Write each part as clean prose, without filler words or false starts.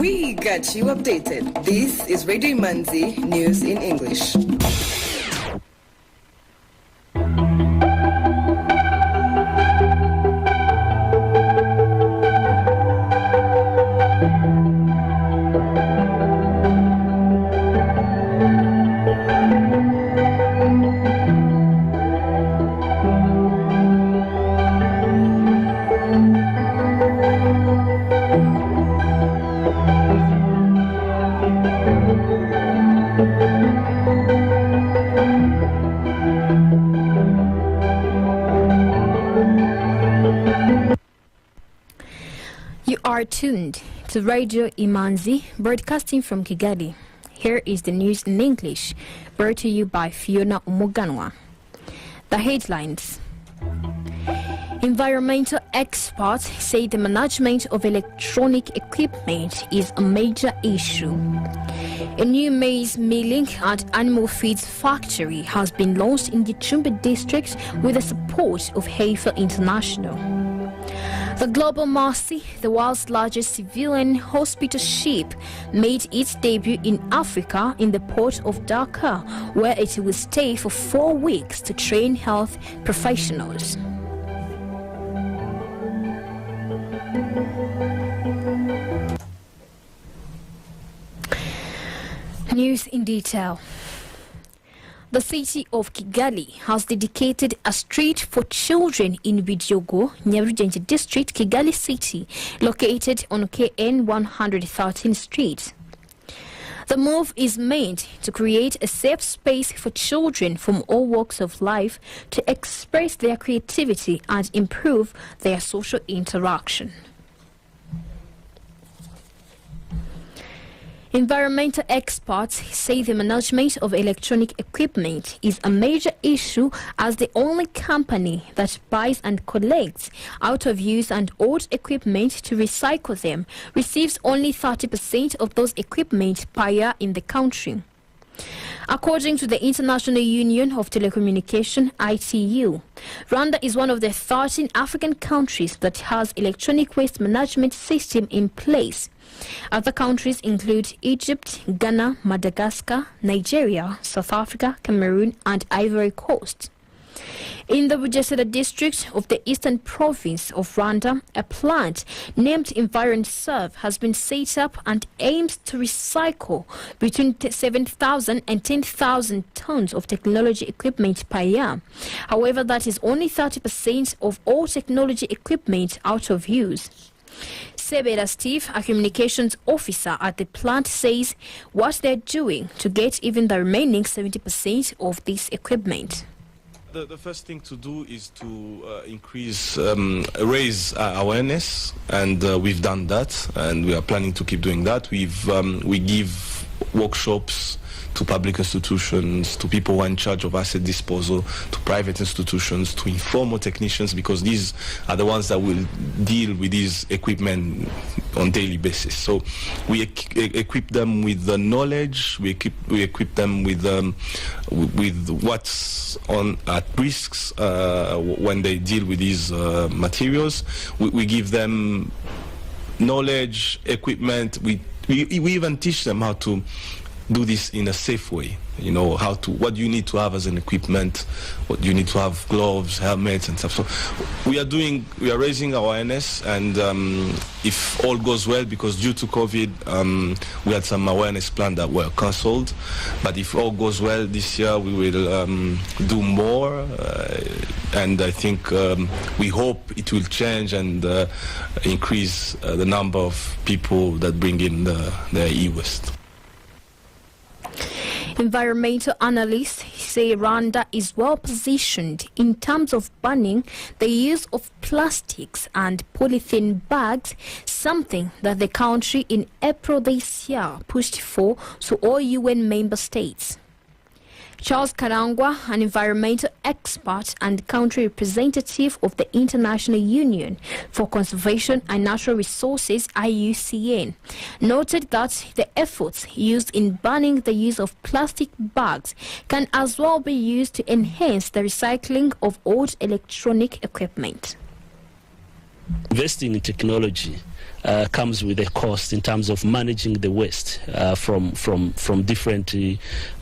We got you updated. This is Radio Manzi News in English. You are tuned to Radio Imanzi, broadcasting from Kigali. Here is the news in English, brought to you by Fiona Umuganwa. The headlines. Environmental experts say the management of electronic equipment is a major issue. A new maize milling and animal feeds factory has been launched in the Chumbe district with the support of Haifa International. The Global Mercy, the world's largest civilian hospital ship, made its debut in Africa in the port of Dakar, where it will stay for 4 weeks to train health professionals. News in detail. The city of Kigali has dedicated a street for children in Bidjogo, Nyarugenge district, Kigali city, located on KN 113 street. The move is meant to create a safe space for children from all walks of life to express their creativity and improve their social interaction. Environmental experts say the management of electronic equipment is a major issue, as the only company that buys and collects out-of-use and old equipment to recycle them receives only 30% of those equipment per year in the country. According to the International Union of Telecommunication, ITU, Rwanda is one of the 13 African countries that has electronic waste management system in place. Other countries include Egypt, Ghana, Madagascar, Nigeria, South Africa, Cameroon, and Ivory Coast. In the Bugesera district of the eastern province of Rwanda, a plant named EnvironServe has been set up and aims to recycle between 7,000 and 10,000 tons of technology equipment per year. However, that is only 30% of all technology equipment out of use. Sebera Steve, a communications officer at the plant, says what they're doing to get even the remaining 70% of this equipment. The first thing to do is to raise awareness, and we've done that, and we are planning to keep doing that. We give workshops to public institutions, to people who are in charge of asset disposal, to private institutions, to informal technicians, because these are the ones that will deal with these equipment on daily basis. So we equip them with the knowledge, we equip them with what's at risks when they deal with these materials. We give them knowledge, equipment. We even teach them how to do this in a safe way. You know, what you need to have as an equipment, what you need to have, gloves, helmets and stuff. So we are raising awareness, and if all goes well, because due to COVID, we had some awareness plans that were cancelled, but if all goes well this year, we will do more, and I think we hope it will change and increase the number of people that bring in the e-waste. Environmental analysts say Rwanda is well positioned in terms of banning the use of plastics and polythene bags, something that the country in April this year pushed for to all UN member states. Charles Karangwa, an environmental expert and country representative of the International Union for Conservation and Natural Resources, IUCN, noted that the efforts used in banning the use of plastic bags can as well be used to enhance the recycling of old electronic equipment. investing in technology comes with a cost in terms of managing the waste from different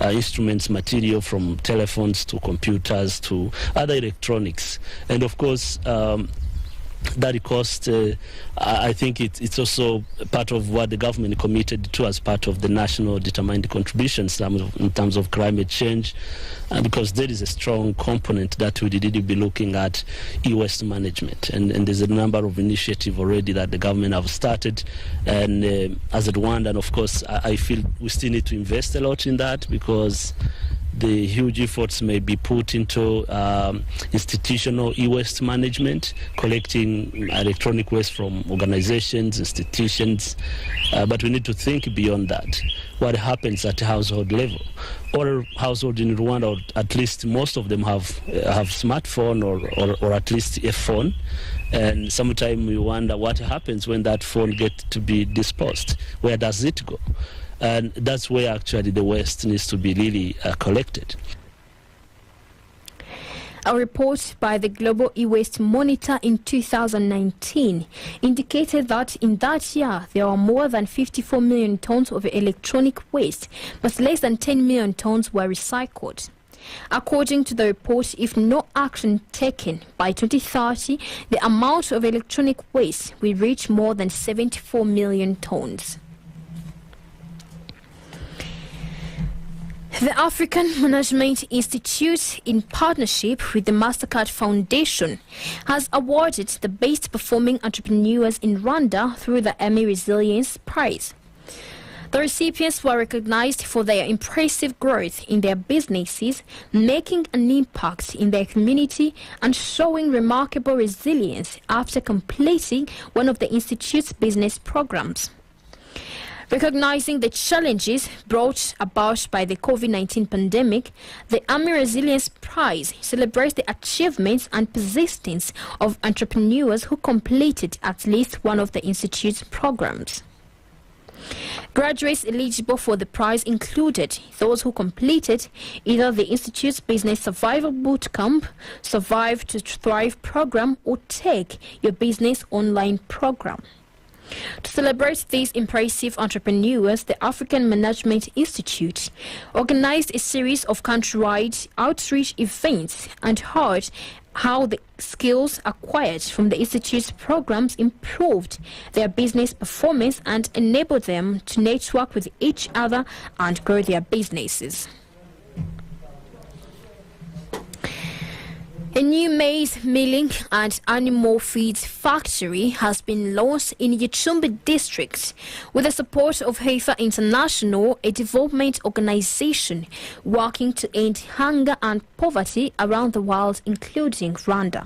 instruments, material, from telephones to computers to other electronics. And of course, that cost, I think it's also part of what the government committed to as part of the national determined contributions in terms of climate change, because there is a strong component that we really be looking at e-waste management. And there's a number of initiatives already that the government have started. And as Rwanda, and of course, I feel we still need to invest a lot in that, because the huge efforts may be put into institutional e-waste management, collecting electronic waste from organizations, institutions, but we need to think beyond that. What happens at household level? All households in Rwanda, or at least most of them, have smartphone or at least a phone. And sometimes we wonder what happens when that phone gets to be disposed. Where does it go? And that's where actually the waste needs to be really collected. A report by the Global E-Waste Monitor in 2019 indicated that in that year there were more than 54 million tons of electronic waste, but less than 10 million tons were recycled. According to the report, if no action taken by 2030, the amount of electronic waste will reach more than 74 million tons. The African Management Institute, in partnership with the MasterCard Foundation, has awarded the best performing entrepreneurs in Rwanda through the Emmy Resilience Prize. The recipients were recognized for their impressive growth in their businesses, making an impact in their community and showing remarkable resilience after completing one of the Institute's business programs. Recognizing the challenges brought about by the COVID-19 pandemic, the Army Resilience Prize celebrates the achievements and persistence of entrepreneurs who completed at least one of the Institute's programs. Graduates eligible for the prize included those who completed either the Institute's Business Survival Bootcamp, Survive to Thrive program, or Take Your Business Online program. To celebrate these impressive entrepreneurs, the African Management Institute organized a series of countrywide outreach events and heard how the skills acquired from the Institute's programs improved their business performance and enabled them to network with each other and grow their businesses. A new maize milling and animal feeds factory has been launched in Gicumbi district with the support of Heifer International, a development organization working to end hunger and poverty around the world, including Rwanda.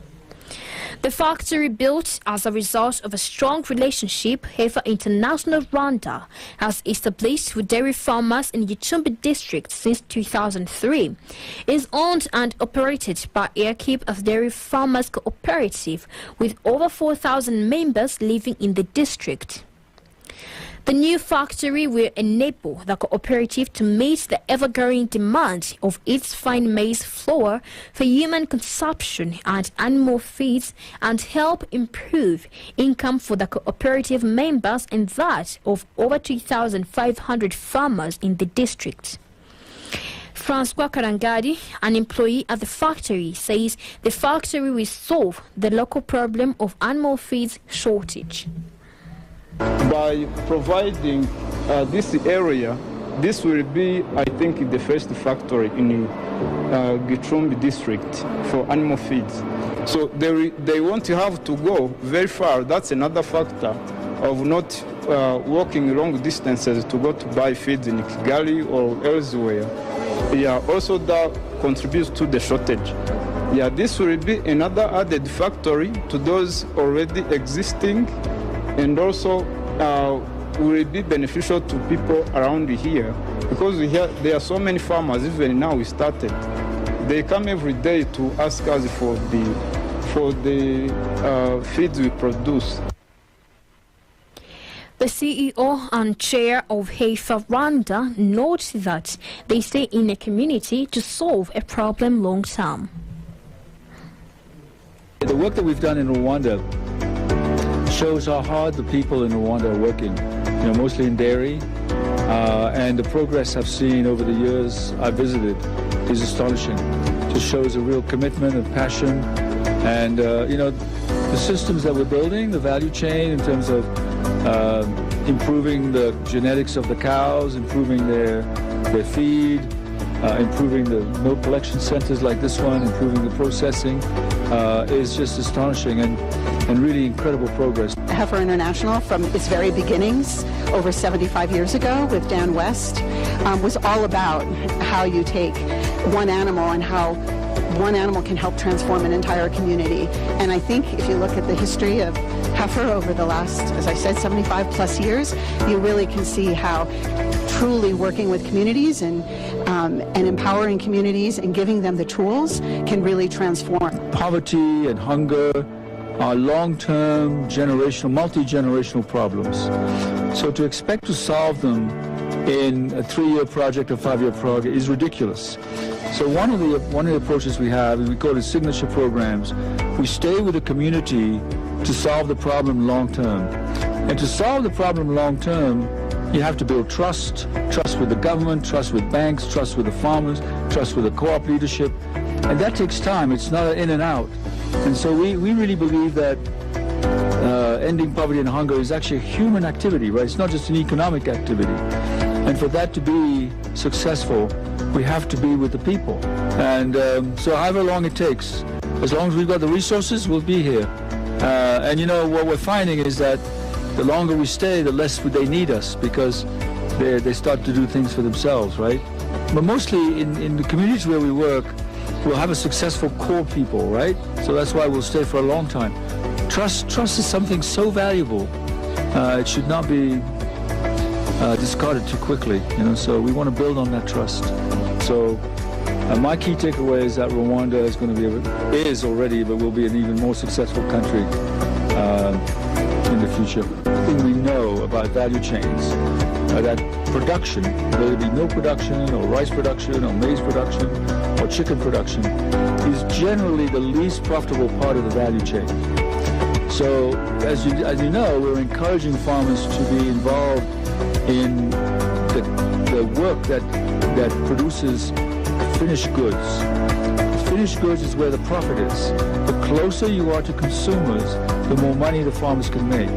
The factory, built as a result of a strong relationship Heifer International Rwanda has established with dairy farmers in Gicumbi district since 2003, is owned and operated by Airkeep as Dairy Farmers Cooperative, with over 4,000 members living in the district. The new factory will enable the cooperative to meet the ever-growing demand of its fine maize flour for human consumption and animal feeds, and help improve income for the cooperative members and that of over 2,500 farmers in the district. Francois Karangari, an employee at the factory, says the factory will solve the local problem of animal feeds shortage. By providing this area, this will be, I think, the first factory in Gicumbi district for animal feeds. So they won't have to go very far. That's another factor of not walking long distances to go to buy feeds in Kigali or elsewhere. Yeah, also that contributes to the shortage. Yeah, this will be another added factory to those already existing, and also will be beneficial to people around here, because there are so many farmers. Even now we started, they come every day to ask us for the feeds we produce. The CEO and chair of Heifer Rwanda notes that they stay in a community to solve a problem long term. The work that we've done in Rwanda shows how hard the people in Rwanda are working, mostly in dairy. And the progress I've seen over the years I visited is astonishing. It just shows a real commitment and passion. And, the systems that we're building, the value chain in terms of improving the genetics of the cows, improving their feed, improving the milk collection centers like this one, improving the processing, is just astonishing and really incredible progress. Heifer International, from its very beginnings over 75 years ago with Dan West, was all about how you take one animal and how one animal can help transform an entire community. And I think if you look at the history of heifer over the last, as I said, 75 plus years, you really can see how truly working with communities and empowering communities and giving them the tools can really transform. Poverty and hunger are long-term, generational, multi-generational problems. So to expect to solve them in a 3-year project or 5-year project is ridiculous. So one of the approaches we have, we call it signature programs. We stay with the community to solve the problem long-term. And to solve the problem long-term, you have to build trust with the government, trust with banks, trust with the farmers, trust with the co-op leadership. And that takes time. It's not an in and out. And so we really believe that ending poverty and hunger is actually a human activity, right? It's not just an economic activity. And for that to be successful, we have to be with the people. And so however long it takes, as long as we've got the resources, we'll be here. And what we're finding is that the longer we stay, the less they need us, because they start to do things for themselves, right? But mostly in the communities where we work, we'll have a successful core people, right? So that's why we'll stay for a long time. Trust is something so valuable. It should not be discarded too quickly, so we want to build on that trust. So my key takeaway is that Rwanda is already, but will be an even more successful country in the future. The thing we know about value chains are that production, whether it be milk production or rice production or maize production or chicken production, is generally the least profitable part of the value chain. So as you know, we're encouraging farmers to be involved in the work that produces finished goods. The finished goods is where the profit is. The closer you are to consumers, the more money the farmers can make.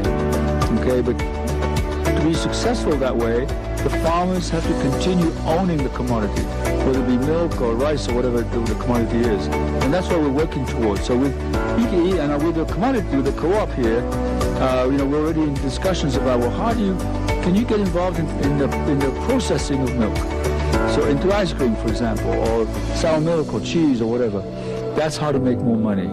Okay, but to be successful that way, the farmers have to continue owning the commodity, whether it be milk or rice or whatever the commodity is. And that's what we're working towards. So with EKE and with the commodity, with the co-op here, we're already in discussions about, can you get involved in the processing of milk? So into ice cream, for example, or sour milk or cheese or whatever. That's how to make more money.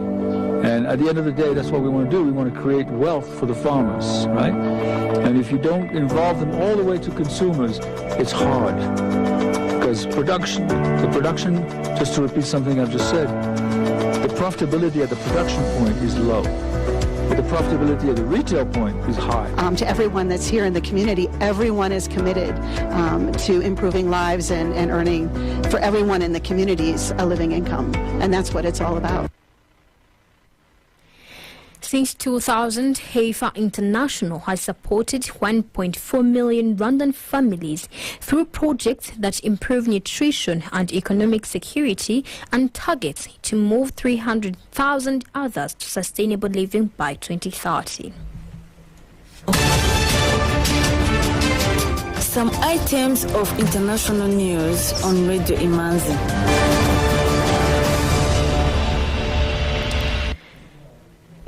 And at the end of the day, that's what we want to do. We want to create wealth for the farmers, right? And if you don't involve them all the way to consumers, it's hard. Because the production, just to repeat something I've just said, the profitability at the production point is low. But the profitability at the retail point is high. To everyone that's here in the community, everyone is committed to improving lives and earning for everyone in the communities a living income. And that's what it's all about. Since 2000, Heifer International has supported 1.4 million Rwandan families through projects that improve nutrition and economic security and targets to move 300,000 others to sustainable living by 2030. Some items of international news on Radio Imanzi.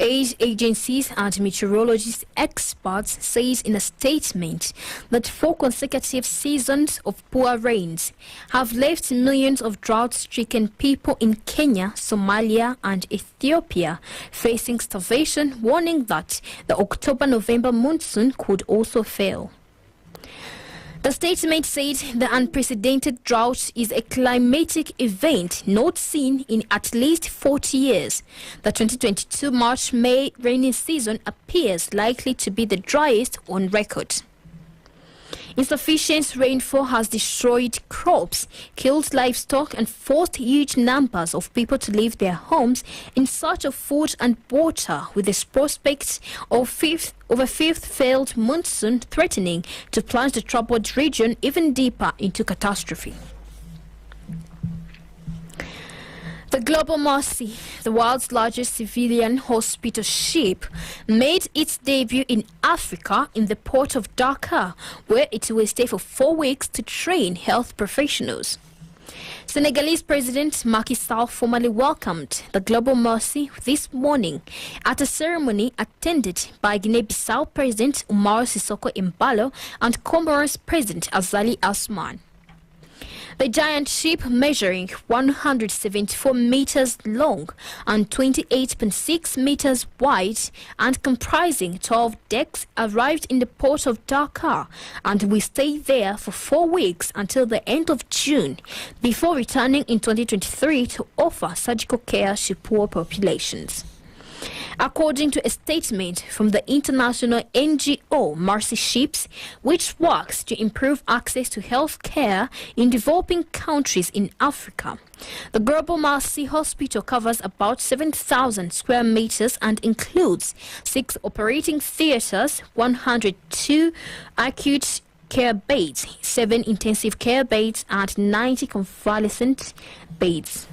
Aid agencies and meteorologist experts says in a statement that 4 consecutive seasons of poor rains have left millions of drought-stricken people in Kenya, Somalia and Ethiopia facing starvation, warning that the October-November monsoon could also fail. The statement said the unprecedented drought is a climatic event not seen in at least 40 years. The 2022 March-May rainy season appears likely to be the driest on record. Insufficient rainfall has destroyed crops, killed livestock, and forced huge numbers of people to leave their homes in search of food and water, with the prospect of a fifth failed monsoon threatening to plunge the troubled region even deeper into catastrophe. The Global Mercy, the world's largest civilian hospital ship, made its debut in Africa in the port of Dakar, where it will stay for 4 weeks to train health professionals. Senegalese President Macky Sall formally welcomed the Global Mercy this morning at a ceremony attended by Guinea-Bissau President Umaro Sissoko Embalo and Comoros President Azali Assoumani. The giant ship, measuring 174 meters long and 28.6 meters wide and comprising 12 decks, arrived in the port of Dakar and will stay there for 4 weeks until the end of June before returning in 2023 to offer surgical care to poor populations. According to a statement from the international NGO Mercy Ships, which works to improve access to health care in developing countries in Africa, the Global Mercy Hospital covers about 7,000 square meters and includes 6 operating theaters, 102 acute care beds, 7 intensive care beds, and 90 convalescent beds.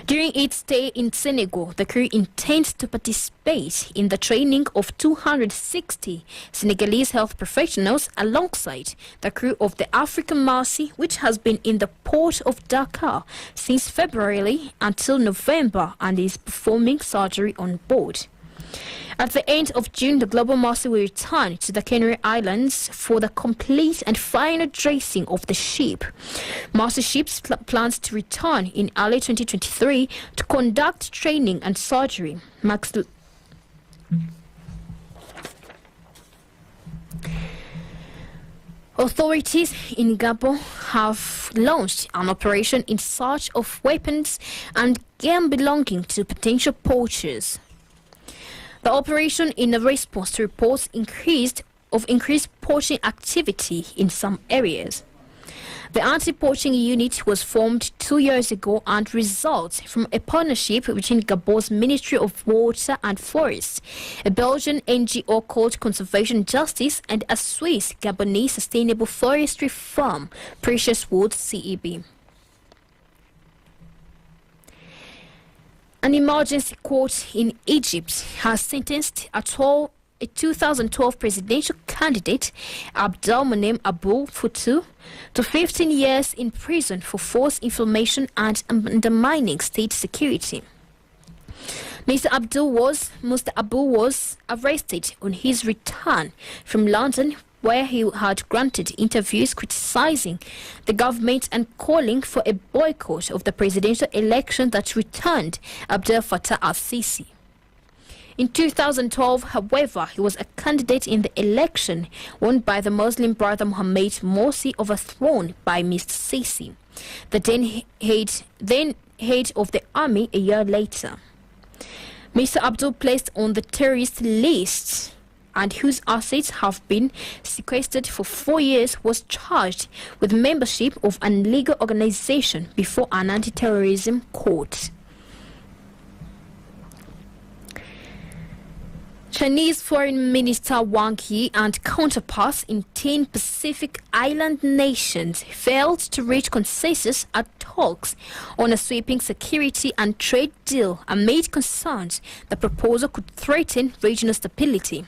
During its stay in Senegal, the crew intends to participate in the training of 260 Senegalese health professionals alongside the crew of the African Mercy, which has been in the port of Dakar since February until November and is performing surgery on board. At the end of June, the Global Mercy will return to the Canary Islands for the complete and final dressing of the ship. Mercy Ships plans to return in early 2023 to conduct training and surgery. Authorities in Gabon have launched an operation in search of weapons and game belonging to potential poachers. The operation in a response to reports increased poaching activity in some areas. The anti-poaching unit was formed 2 years ago and results from a partnership between Gabon's Ministry of Water and Forests, a Belgian NGO called Conservation Justice, and a Swiss Gabonese sustainable forestry firm, Precious Woods CEB. An emergency court in Egypt has sentenced a 2012 presidential candidate, Abdelmonem Abou Foutou, to 15 years in prison for false information and undermining state security. Mr. Abou was arrested on his return from London, where he had granted interviews criticizing the government and calling for a boycott of the presidential election that returned Abdel Fattah al-Sisi. In 2012, however, he was a candidate in the election won by the Muslim brother Mohamed Morsi, overthrown by Mr. Sisi, the then head of the army a year later. Mr. Abdul, placed on the terrorist list and whose assets have been sequestered for 4 years, was charged with membership of an illegal organization before an anti-terrorism court. Chinese Foreign Minister Wang Yi and counterparts in 10 Pacific Island nations failed to reach consensus at talks on a sweeping security and trade deal amid concerns the proposal could threaten regional stability.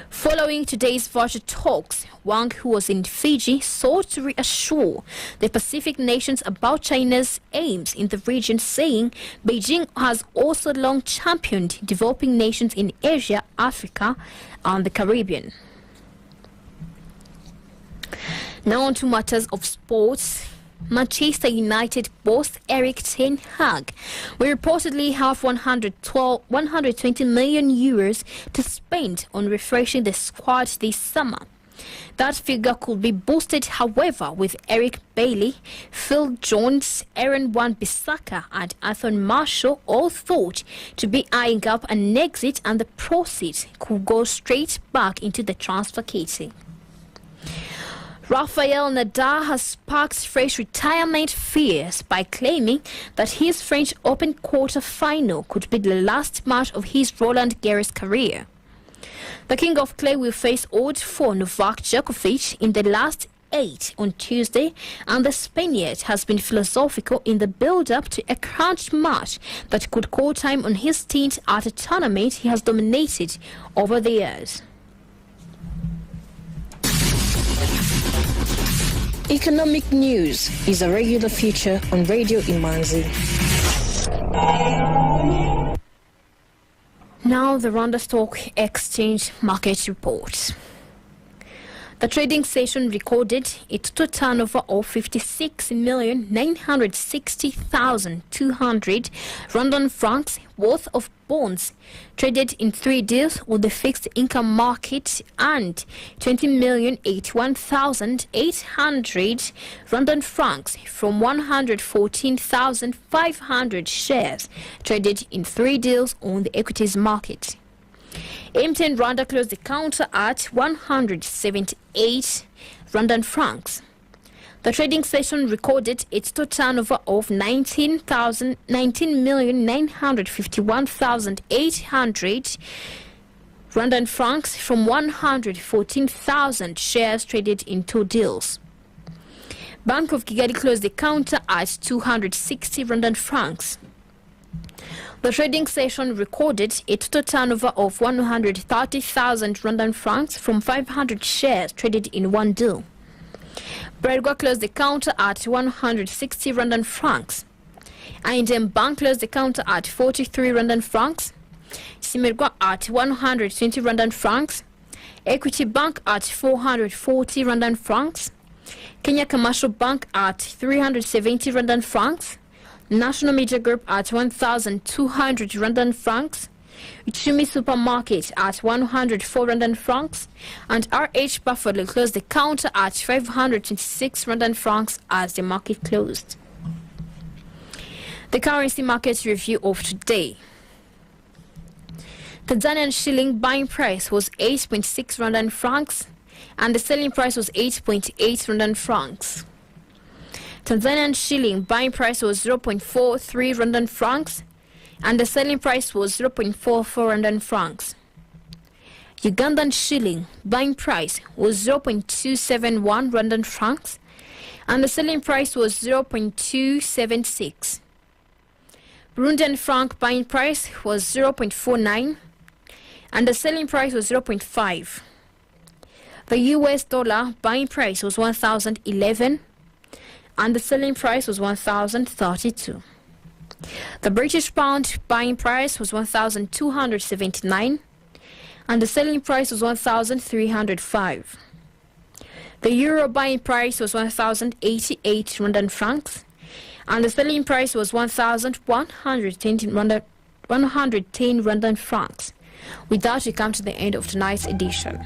Following today's virtual talks, Wang, who was in Fiji, sought to reassure the Pacific nations about China's aims in the region, saying Beijing has also long championed developing nations in Asia, Africa, and the Caribbean. Now on to matters of sports. Manchester United boss Erik ten Hag will reportedly have 120 million euros to spend on refreshing the squad this summer. That figure could be boosted, however, with Eric Bailey, Phil Jones, Aaron Wan-Bissaka and Anthony Marshall all thought to be eyeing up an exit, and the proceeds could go straight back into the transfer kitty. Rafael Nadal has sparked fresh retirement fears by claiming that his French Open quarter-final could be the last match of his Roland Garros career. The King of Clay will face odds for Novak Djokovic in the last 8 on Tuesday, and the Spaniard has been philosophical in the build-up to a crunch match that could call time on his stint at a tournament he has dominated over the years. Economic news is a regular feature on Radio Imanzi. Now the Rwanda Stock Exchange market report. The trading session recorded a total turnover of 56,960,200 Rwandan francs worth of bonds traded in 3 deals with the fixed income market and 20,081,800 Rwandan francs from 114,500 shares traded in 3 deals on the equities market. M10 Rwanda closed the counter at 178 Rwandan francs. The trading session recorded its total turnover of 19,951,800 Rwandan francs from 114,000 shares traded in 2 deals. Bank of Kigali closed the counter at 260 Rwandan francs. The trading session recorded a total turnover of 130,000 Rwandan francs from 500 shares traded in 1 deal. Bredwa closed the counter at 160 Rwandan francs. I&M Bank closed the counter at 43 Rwandan francs. Simerwa at 120 Rwandan francs. Equity Bank at 440 Rwandan francs. Kenya Commercial Bank at 370 Rwandan francs. National Media Group at 1,200 Rwandan francs, Uchumi Supermarket at 104 Rwandan francs, and RH Buffalo closed the counter at 526 Rwandan francs as the market closed. The currency market review of today. Tanzanian shilling buying price was 8.6 Rwandan francs, and the selling price was 8.8 Rwandan francs. Tanzanian shilling buying price was 0.43 Rwandan francs, and the selling price was 0.44 Rwandan francs. Ugandan shilling buying price was 0.271 Rwandan francs, and the selling price was 0.276. Burundian franc buying price was 0.49, and the selling price was 0.5. The US dollar buying price was 1,011, and the selling price was 1,032. The British pound buying price was 1,279, and the selling price was 1,305. The euro buying price was 1,088 Rwandan francs, and the selling price was 1,110 Rwandan francs. With that, we come to the end of tonight's edition.